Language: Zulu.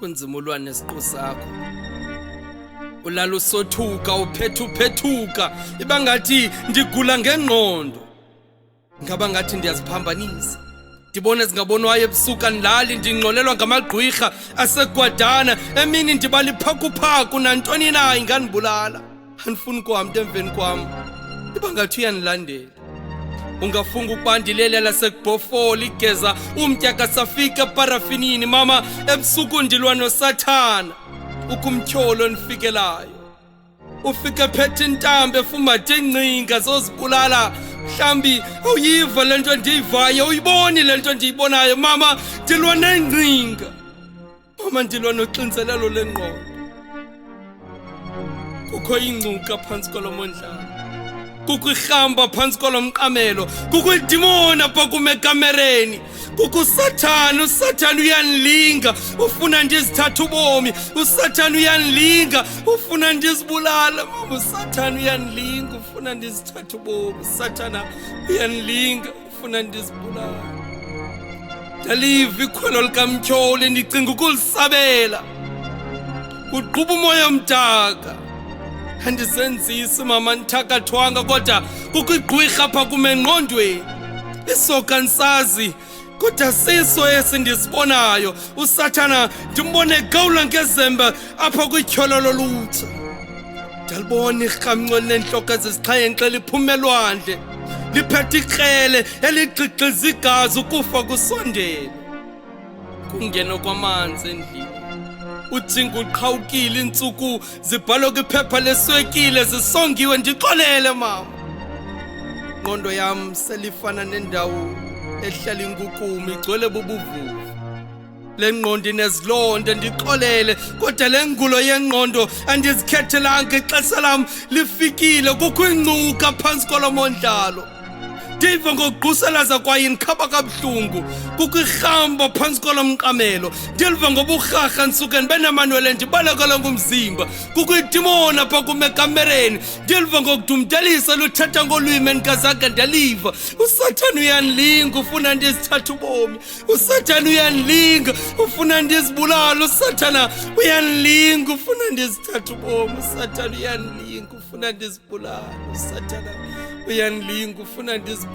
kunzima ulwa nesiqu sakho. Ulala usothuka uphethuka ibangathi ndigula ngengqondo. Ngaba ngathi ndiyaziphambanisa. Ndibona zingabonwayo ebusuku ndilali ndingqolelwa ngamagqwirha asegwadana emini ndibali phakuphaku nantoni na inganibulala. Andifuni kwamntu emveni kwam. Ibangathi uyanilandela. Ungafunga ukubandilelela sekubhofoli igeza umtya kasafika parafinini mama ebusuku ndilwa nosathana ukumtyholo nifikelayo. Ufike phethe intambo efumate ingcinga zozibulala. Mhlambi awuyiva lento ndiyivayo uyiboni lento ndiyibonayo mama ndilwa nengcinga. Mama ndilwa noxinzelelo lengqondo. Kukho ingcuka phansi kolomondlalo. Kukho ihamba phansi kolomqamelo. Kukho idimoni apha kumekamereni. Kukho usathana uyanilinga ufuna ndizithatha ubomi. Usathana uyanilinga ufuna ndizibulala mama. Usathana uyanilinga ufuna ndizithatha ubomi. Usathana uyanilinga ufuna ndizibulala. Ndaliva ikhwelo likamtyholi ndicinga ukulisabela. Uqhuba umoya omdaka. Andisenzisi mama nithakathwanga kodwa kukho igqwirha apha kumengqondweni. Isoka nsazi kodwa siso esindisibonayo. Usathana ndimbone egawula ngezembe apha kwityholo lolutsha. Ndalibona irhamncweni lentloko ezizixhenxe liphuma elwandle liphethe ikrele eligqigqiza igazi ukufa kusondele. Kungeno kwamanzi endlini. Ujinga uqhawukile iintsuku zibhalwe kwiphepha leswekile zisongiwe ndixolele mama. Ngqondo yam selifana nendawo ehlala inkukuma igcwele bubuvuvu. Le ngqondo inezilonda ndixolele kodwa le ngulo yengqondo andizikhethelanga ixesha lam lifikile. Kukho ingcuka phantsi kolomondlalo. Ndiva ngokugquselaza kwaye ndikhaba kabuhlungu. Kukho irhamba phantsi kolomqamelo. Ndiliva ngoburharha ndisuke ndibe namanwele ndibalekele ngumzimba. Kukho idimoni apha kumekamereni. Ndiliva ngokudumdelisa luthetha ngolwimi endikazange ndaliva. Usathana uyanilinga ufuna ndizithatha ubomi. Usathana uyanilinga ufuna ndizibulala. Usathana uyanilinga ufuna ndizithatha ubomi. Usathana uyanilinga ufuna ndizibulala. Usathana uyanilinga ufuna ndizibulala.